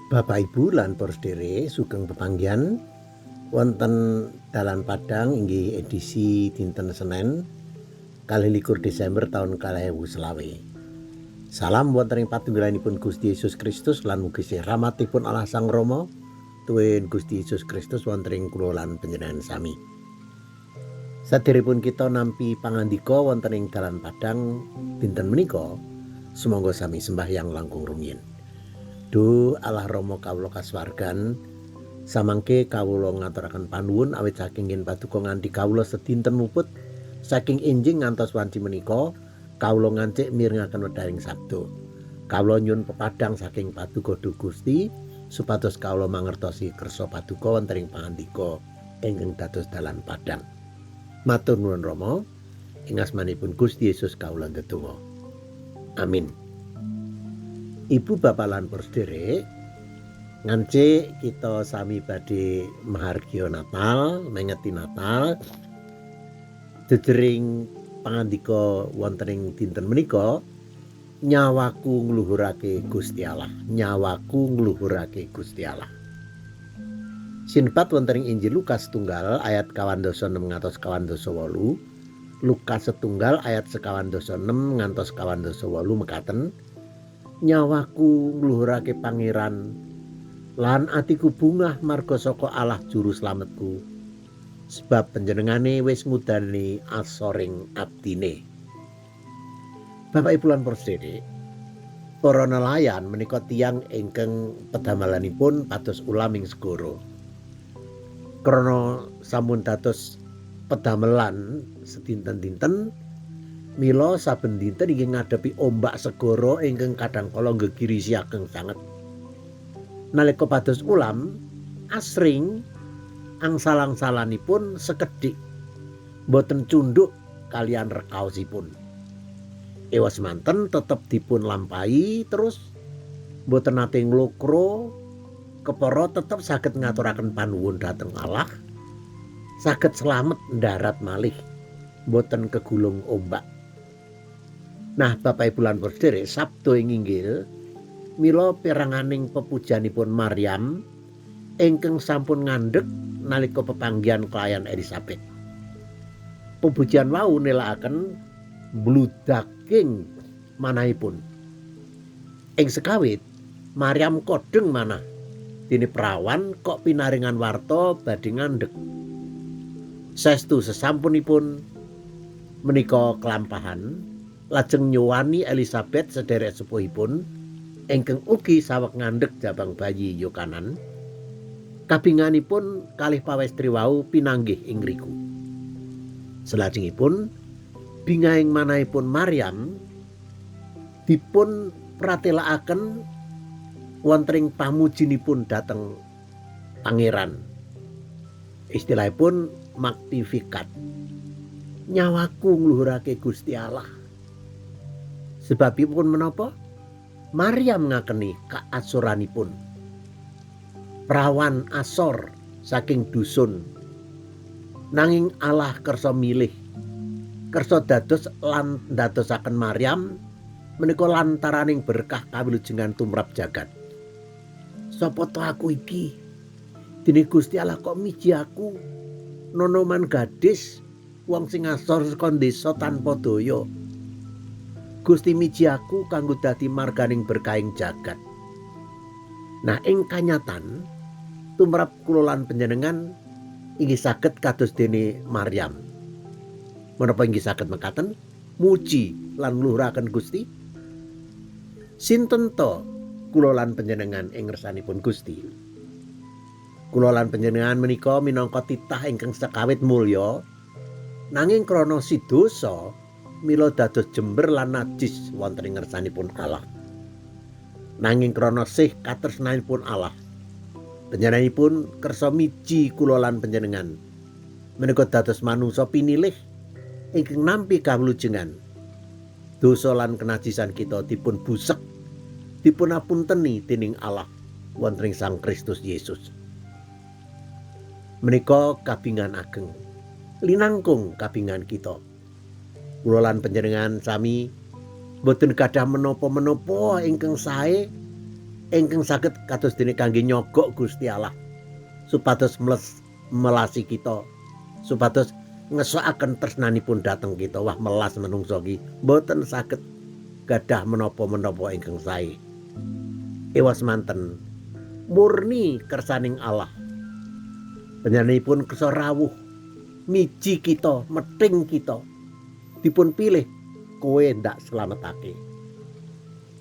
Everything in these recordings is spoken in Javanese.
Bapak Ibu lan para sedherek sugeng pepanggihan wonten dalan Padang inggih edisi dinten Senin 21 Desember taun 2020. Salam wonten ing patunggalanipun Gusti Yesus Kristus lan mugi rahmatipun Allah Sang Rama tuwin Gusti Yesus Kristus wonten ing kula lan panjenengan sami. Sadèrèngipun kita nampi pangandika wonten ing dalan Padang dinten menika, sumangga sami sembahyang langkung rumiyin. Duh Allah Rama kawula kasuwargan, samangke kawula ngaturaken panuwun awit saking yen paduka nganti kawula sedinten muput saking enjing ngantos wanci menika kawula ngancik mirengaken wedharing sabda. Kawula nyuwun pepadang saking paduka Duh Gusti supados kawula mangertosi kersa paduka wonten ing pangandika ingkang dados dalan padang. Matur nuwun Rama, ing asmanipun Gusti Yesus kawula ndedonga. Amin. Ibu bapak lan para sedherek, ngancik kita sami badhe mahargya Natal, mengeti Natal. Jejering pangandika wonten ing dinten menika, nyawaku ngluhurake Gusti Allah, nyawaku ngluhurake Gusti Allah. Sinebut wonten ing Injil Lukas setunggal ayat 26 ngantos 28, Lukas setunggal ayat 26 ngantos 28 mekaten. Nyawaku ngluhurake pangeran lan atiku bungah marga saka Allah juru slametku, sebab panjenengane wis ngudani asoring abdine. Bapak Ibu lan para sedherek, para nelayan menika tiyang ingkang pedamelanipun pados ulam ing segara. Krana sampun dados pedamelan sedinten-dinten, mila saben dinten inggih ngadepi ombak segara ingkang kadang kala nggegirisi ageng sanget. Nalika pados ulam, asring angsal-angsalanipun sekedhik boten cundhuk kalian rekaosipun. Ewa semanten tetep dipun lampahi terus boten nate nglokro, kepara tetep saged ngaturaken panuwun dhateng Allah, saged slamet ndarat malih boten kegulung ombak. Nah, Bapak Ibu lan para sedherek, sabda ing Inggil mila peranganing pepujanipun Maryam ingkang sampun ngandhek nalika pepanggihan kelayan Elisabet. Pepujian wau nelakaken bludaking manahipun. Ing sekawit Maryam kodheng manah dene prawan kok pinaringan warta badhe ngandhek. Saestu sesampunipun menika kelampahan, lajeng nyuwani Elisabet sederek sepuhipun ingkang ugi saweg ngandhek jabang bayi Yokanan. Kabinganipun kalih pawestri wau pinanggih ing ngriku. Salajengipun bingahing manahipun Maryam dipun pratelakaken wonten ing pamujinipun dhateng pangeran. Istilahipun Magnificat. Nyawaku ngluhurake Gusti Allah. Sebabipun menapa? Maryam ngakeni kaasuranipun. Prawan asor saking dusun. Nanging Allah kersa milih. Kersa dados lan ndadosaken Maryam menika lantaraning berkah kawilujengan tumrap jagat. Sapa to aku iki? Dene Gusti Allah kok miji aku, nonoman gadis wong sing asor saka desa tanpa daya. Gusti miji aku kanggo dadi marganing berkahing jagat. Nah, ing kanyatan tumrap kula lan panjenengan inggih saged kados dene Maryam. Menapa inggih saged mekaten? Muji lan ngluhuraken Gusti. Sinten to kula lan panjenengan ing ngersanipun Gusti? Kula lan panjenengan menika minangka titah ingkang sekawit mulya, nanging krana sidosa mila dados jember lan najis wonten ing ngersanipun Allah. Nanging krana sih katresnanipun Allah, panjenenganipun kersa miji kula lan panjenengan menika dados manungsa pinilih ingkang nampi kawilujengan. Dosa lan kenajisan kita dipun busek, dipun apunteni dening Allah wonten ing Sang Kristus Yesus. Menika kabingan ageng, linangkung kabingan kita. Kula lan panjenengan sami boten gadah menapa-menapa ingkang sae ingkang saged kados dene kangge nyogok Gusti Allah supados melasi kita, supados ngesokaken tresnanipun dhateng kita. Wah, melas menungso ki mboten saged gadah menapa-menapa ingkang sae. Ewas manten murni kersaning Allah. Panjenenganipun kersa rawuh miji kita, mething kita. Dipun pilih kowe ndak slametake.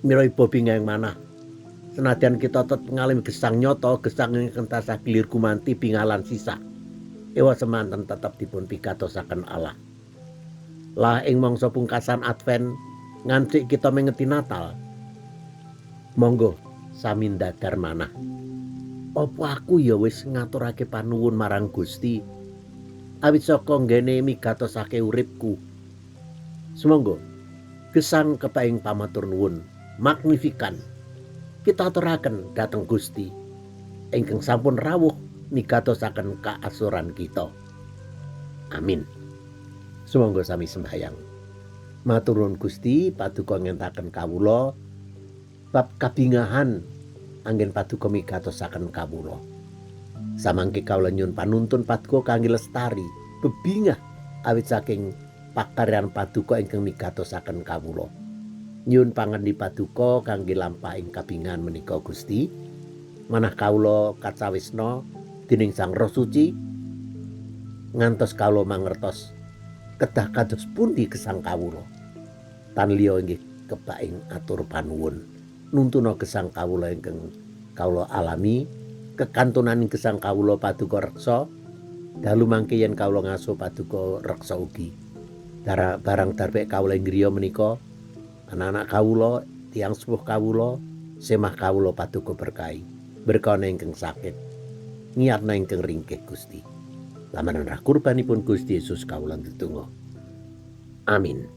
Mira bobi ngayang manah. Senadyan kita tetep ngalami gesang nyata, gesang ingkang tansah gilir gumanti bingalan sisa. Ewa semanten tetep dipun pigatosaken Allah. Lah ing mangsa pungkasan Advent nganti kita mengeti Natal. Monggo sami ndadar manah. Apa aku ya wis ngaturake panuwun marang Gusti awit saka nggene migatosake uripku. Sumangga gesang kepaing pamatur nuwun magnifikan kita aturaken dhateng Gusti ingkang sampun rawuh migatosaken kaasuran kita. Amin. Sumangga sami sembahyang. Matur nuwun Gusti paduka ngentaken kawula bab kabingahan anggen paduka migatosaken kawula. Samangke kawula nyuwun panuntun paduka kangge lestari bebingah awit saking pakaryan paduka ingkang migatosaken kawula. Nyuwun pangendi paduka kangge lampahing kabingahan menika Gusti. Manah kawula kacawisna dening Sang Roh Suci ngantos kawula mangertos kedah kados pundi gesang kawula. Tan liya inggih kepaing atur panuwun nuntuna gesang kawula ingkang kawula alami, kekantunaning gesang kawula paduka reksa. Dalu mangke yen kawula ngaso paduka reksa ugi. Barang darbek kawula ing griya menika anak-anak kawula, tiyang sepuh kawula, semah kawula paduka berkahi. Berkana ingkang sakit, ngiyarna ingkang ringkih Gusti. Lamaran rah kurbanipun Gusti Yesus kawula ndedonga. Amin.